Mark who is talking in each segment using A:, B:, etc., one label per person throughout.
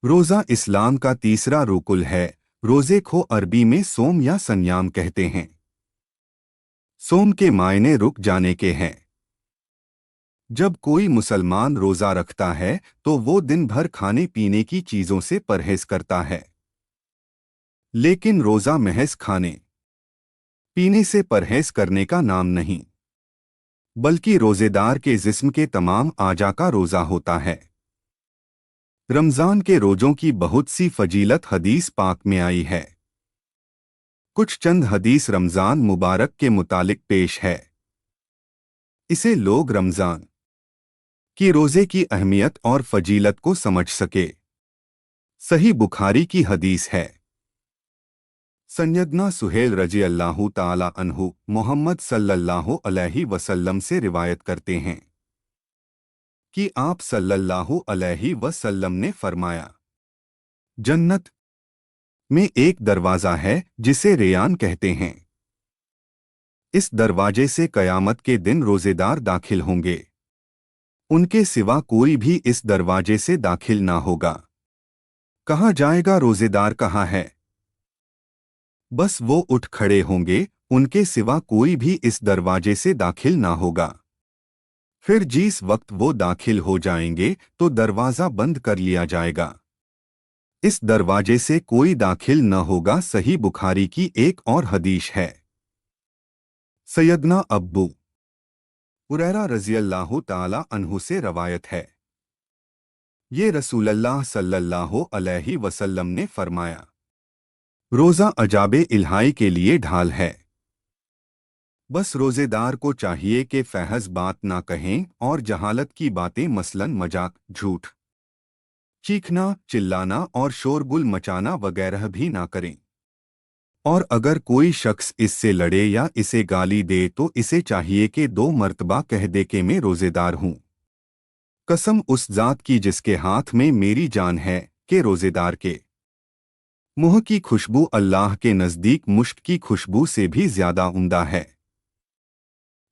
A: रोज़ा इस्लाम का तीसरा रुकुन है। रोज़े को अरबी में सोम या संयाम कहते हैं। सोम के मायने रुक जाने के हैं। जब कोई मुसलमान रोज़ा रखता है तो वो दिन भर खाने पीने की चीज़ों से परहेज करता है। लेकिन रोज़ा महज खाने पीने से परहेज करने का नाम नहीं, बल्कि रोज़ेदार के जिस्म के तमाम आजा का रोज़ा होता है। रमज़ान के रोज़ों की बहुत सी फजीलत हदीस पाक में आई है। कुछ चंद हदीस रमज़ान मुबारक के मुतालिक पेश है। इसे लोग रमज़ान की रोज़े की अहमियत और फजीलत को समझ सके। सही बुखारी की हदीस है। सैयदना सुहेल रजी अल्लाह ताला अन्हु मोहम्मद सल्लल्लाहु अलैहि वसल्लम से रिवायत करते हैं कि आप सल्लल्लाहु अलैहि वसल्लम ने फरमाया, जन्नत में एक दरवाज़ा है जिसे रेयान कहते हैं। इस दरवाजे से कयामत के दिन रोज़ेदार दाखिल होंगे। उनके सिवा कोई भी इस दरवाजे से दाखिल ना होगा। कहा जाएगा, रोज़ेदार कहाँ है? बस वो उठ खड़े होंगे, उनके सिवा कोई भी इस दरवाजे से दाखिल ना होगा। फिर जिस वक्त वो दाखिल हो जाएंगे तो दरवाज़ा बंद कर लिया जाएगा। इस दरवाजे से कोई दाखिल न होगा। सही बुखारी की एक और हदीस है। सैयदना अब्बू हुरैरा रज़ियल्लाहु ताला अन्हु से रवायत है, ये रसूलल्लाह सल्लल्लाहु अलैहि वसल्लम ने फरमाया, रोज़ा अजाबे इल्हाई के लिए ढाल है। बस रोज़ेदार को चाहिए कि फहज बात ना कहें और जहालत की बातें मसलन मजाक, झूठ, चीखना, चिल्लाना और शोरगुल मचाना वगैरह भी ना करें। और अगर कोई शख्स इससे लड़े या इसे गाली दे तो इसे चाहिए कि 2 मर्तबा कह दे कि मैं रोज़ेदार हूँ। कसम उस ज़ात की जिसके हाथ में मेरी जान है कि रोज़ेदार के मुँह की खुशबू अल्लाह के नज़दीक मुश्क की खुशबू से भी ज़्यादा उम्दा है।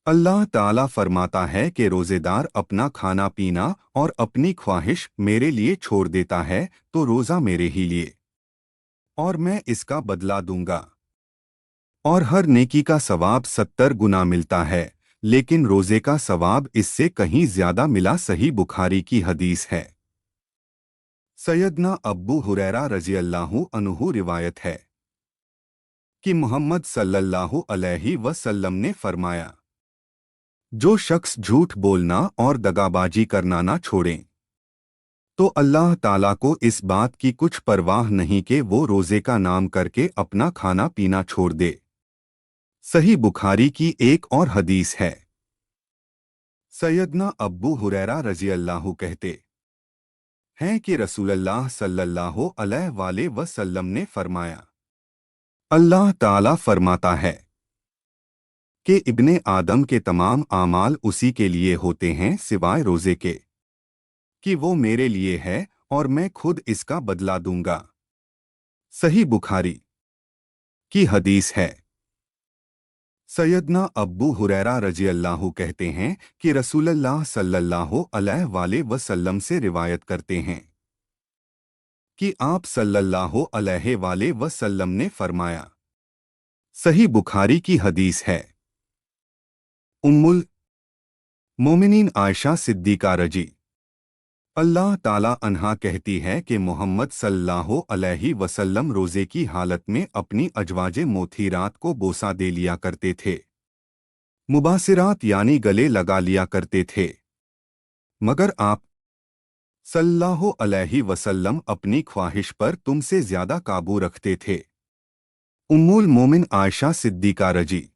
A: अल्लाह ताला फरमाता है कि रोज़ेदार अपना खाना पीना और अपनी ख्वाहिश मेरे लिए छोड़ देता है तो रोज़ा मेरे ही लिए, और मैं इसका बदला दूंगा। और हर नेकी का सवाब 70 गुना मिलता है, लेकिन रोज़े का सवाब इससे कहीं ज़्यादा मिला। सही बुखारी की हदीस है। सैयदना अब्बू हुरैरा रज़ियल्लाहु अन्हु रिवायत है कि मोहम्मद सल्लल्लाहु अलैहि वसल्लम ने फरमाया, जो शख्स झूठ बोलना और दगाबाजी करना ना छोड़ें तो अल्लाह ताला को इस बात की कुछ परवाह नहीं कि वो रोज़े का नाम करके अपना खाना पीना छोड़ दे। सही बुखारी की एक और हदीस है। सैयदना अब्बू हुरैरा रज़ियल्लाहु कहते हैं कि रसूलल्लाह सल्लल्लाहु अलैहि वसल्लम ने फरमाया, अल्लाह ताला फरमाता है कि इब्ने आदम के तमाम आमाल उसी के लिए होते हैं सिवाय रोज़े के, कि वो मेरे लिए है और मैं खुद इसका बदला दूंगा। सही बुखारी की हदीस है। सैयदना अब्बू हुरैरा रज़ियल्लाहु कहते हैं कि रसूलल्लाह सल्लल्लाहु अलैहि वसल्लम से रिवायत करते हैं कि आप सल्लल्लाहु अलैहि वसल्लम ने फरमाया। सही बुखारी की हदीस है। उम्मुल मोमिनीन आयशा सिद्दीक़ा रजी अल्लाह ताला अन्हा कहती है कि मोहम्मद सल्लल्लाहु अलैहि वसल्लम रोज़े की हालत में अपनी अजवाजे मोथीरात को बोसा दे लिया करते थे। मुबासिरात यानी गले लगा लिया करते थे। मगर आप सल्लल्लाहु अलैहि वसल्लम अपनी ख्वाहिश पर तुमसे ज़्यादा काबू रखते थे। उम्मुल मोमिन आयशा सिद्दीक़ा रजी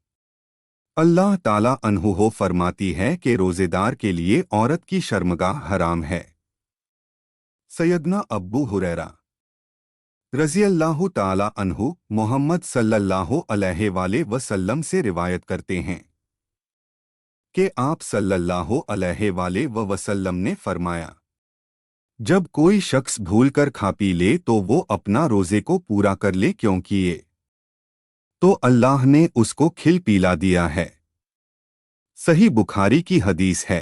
A: अल्लाह ताला अन्हो फरमाती है कि रोज़ेदार के लिए औरत की शर्मगाह हराम है। सैयदना अब्बू हुरैरा रज़ियल्लाहु ताला अन्हु मोहम्मद सल्लल्लाहु अलैहि वसल्लम से रिवायत करते हैं कि आप सल्लल्लाहु अलैहि वसल्लम ने फरमाया, जब कोई शख्स भूलकर खा पी ले तो वो अपना रोज़े को पूरा कर ले, क्योंकि ये तो अल्लाह ने उसको खिल पिला दिया है। सही बुखारी की हदीस है।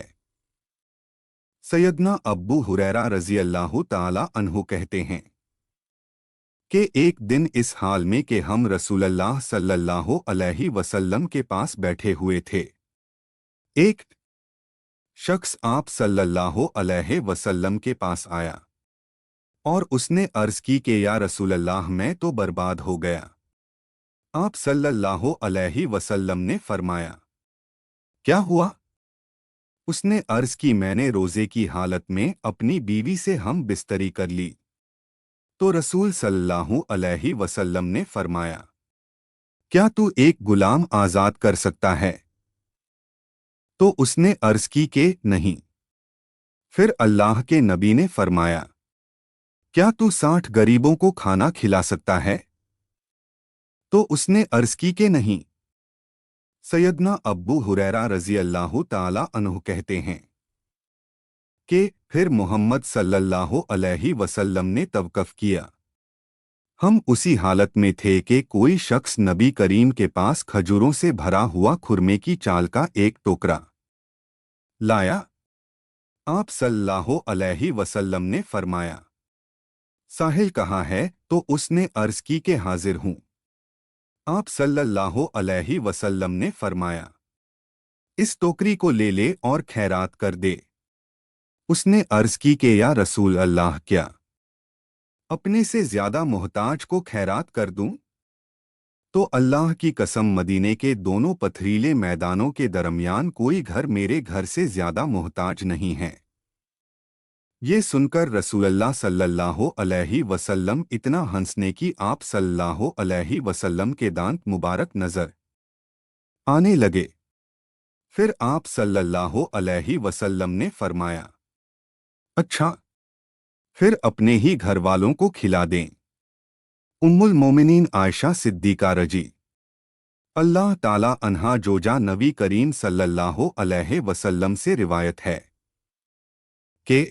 A: सैयदना अब्बू हुरैरा रजी अल्लाह ताला अन्हु कहते हैं कि एक दिन इस हाल में कि हम रसूलुल्लाह सल्लल्लाहु अलैहि वसल्लम के पास बैठे हुए थे। एक शख्स आप सल्लल्लाहु अलैहि वसल्लम के पास आया और उसने अर्ज की कि या रसूलल्लाह मैं तो बर्बाद हो गया। आप सल्लल्लाहु अलैहि वसल्लम ने फरमाया, क्या हुआ? उसने अर्ज की, मैंने रोजे की हालत में अपनी बीवी से हम बिस्तरी कर ली। तो रसूल सल्लल्लाहु अलैहि वसल्लम ने फरमाया, क्या तू एक गुलाम आजाद कर सकता है? तो उसने अर्ज की कि नहीं। फिर अल्लाह के नबी ने फरमाया, क्या तू 60 गरीबों को खाना खिला सकता है? तो उसने अर्ज की कि नहीं। सैयदना अब्बू हुरैरा रजी अल्लाह ताला अन्हु कहते हैं कि फिर मोहम्मद सल्लल्लाहु अलैहि वसल्लम ने तवक़्फ़ किया। हम उसी हालत में थे कि कोई शख्स नबी करीम के पास खजूरों से भरा हुआ खुरमे की चाल का एक टोकरा लाया। आप सल्लल्लाहु अलैहि वसल्लम ने फरमाया, साहिल कहाँ है? तो उसने अर्ज की कि हाजिर हूँ। आप सल्लल्लाहु अलैहि वसल्लम ने फरमाया, इस टोकरी को ले ले और खैरात कर दे। उसने अर्ज की कि या रसूल अल्लाह, क्या अपने से ज्यादा मोहताज को खैरात कर दूं? तो अल्लाह की कसम, मदीने के दोनों पथरीले मैदानों के दरमियान कोई घर मेरे घर से ज्यादा मोहताज नहीं है। ये सुनकर रसूलुल्लाह सल्लल्लाहु अलैहि वसल्लम इतना हंसने की आप सल्लल्लाहु अलैहि वसल्लम के दांत मुबारक नजर आने लगे। फिर आप सल्लल्लाहु अलैहि वसल्लम ने फरमाया, अच्छा, फिर अपने ही घर वालों को खिला दें। उम्मुल मोमिनीन आयशा सिद्दीका रजी अल्लाह ताला अन्हा जोजा नबी करीम सल्लल्लाहु अलैहि वसल्लम से रिवायत है कि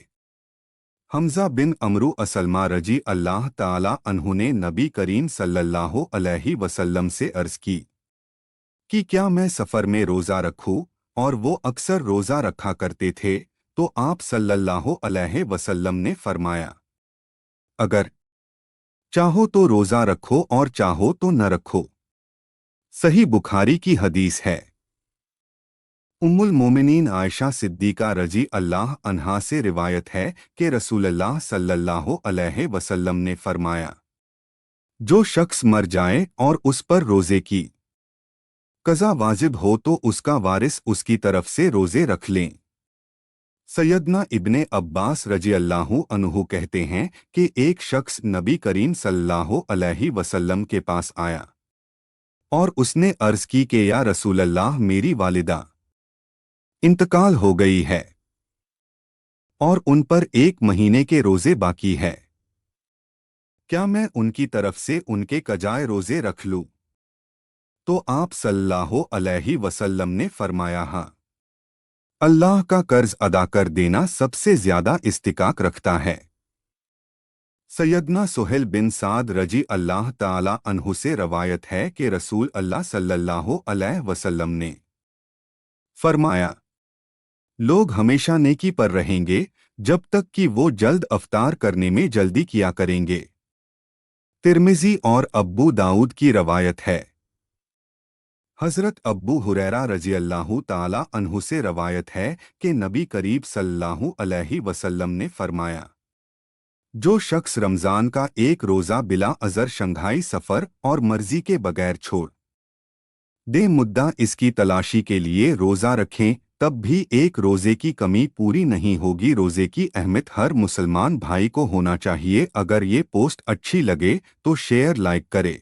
A: हमजा बिन अमरू असलमा रजी अल्लाह ताला अन्हु ने नबी करीम सल्लल्लाहु अलैहि वसल्लम से अर्ज की कि क्या मैं सफ़र में रोज़ा रखूं? और वो अक्सर रोज़ा रखा करते थे। तो आप सल्लल्लाहु अलैहि वसल्लम ने फरमाया, अगर चाहो तो रोज़ा रखो और चाहो तो न रखो। सही बुखारी की हदीस है। उम्मुल मोमिनीन आयशा सिद्दीका रजी अल्लाह अन्हा से रिवायत है कि रसूलुल्लाह सल्लल्लाहु अलैहि वसल्लम ने फरमाया, जो शख्स मर जाए और उस पर रोज़े की कज़ा वाजिब हो तो उसका वारिस उसकी तरफ से रोज़े रख लें। सैयदना इब्ने अब्बास रजी अल्लाहु अन्हु कहते हैं कि एक शख्स नबी करीम सल्लल्लाहु अलैहि वसल्लम के पास आया और उसने अर्ज की कि या रसूलल्लाह, मेरी वालिदा इंतकाल हो गई है और उन पर 1 महीने के रोज़े बाकी है। क्या मैं उनकी तरफ से उनके कजाए रोज़े रख लूं? तो आप सल्लल्लाहु अलैहि वसल्लम ने फरमाया, हाँ, अल्लाह का कर्ज अदा कर देना सबसे ज्यादा इस्तिकाक रखता है। सैयदना सुहेल बिन साद रजी अल्लाह ताला अन्हु से रवायत है कि रसूल अल्लाह सल्लल्लाहु अलैहि वसल्लम ने फरमाया, लोग हमेशा नेकी पर रहेंगे जब तक कि वो जल्द अफ्तार करने में जल्दी किया करेंगे। तिर्मिज़ी और अब्बू दाऊद की रवायत है। हज़रत अब्बू हुरैरा रजी अल्लाहु ताला अन्हु से रवायत है कि नबी करीब सल्लल्लाहु अलैहि वसल्लम ने फरमाया, जो शख्स रमज़ान का एक रोज़ा बिला अज़र शंघाई सफ़र और मर्जी के बगैर छोड़ दे मुद्दा इसकी तलाशी के लिए रोज़ा रखें, तब भी एक रोज़े की कमी पूरी नहीं होगी। रोज़े की अहमियत हर मुसलमान भाई को होना चाहिए। अगर ये पोस्ट अच्छी लगे तो शेयर लाइक करे।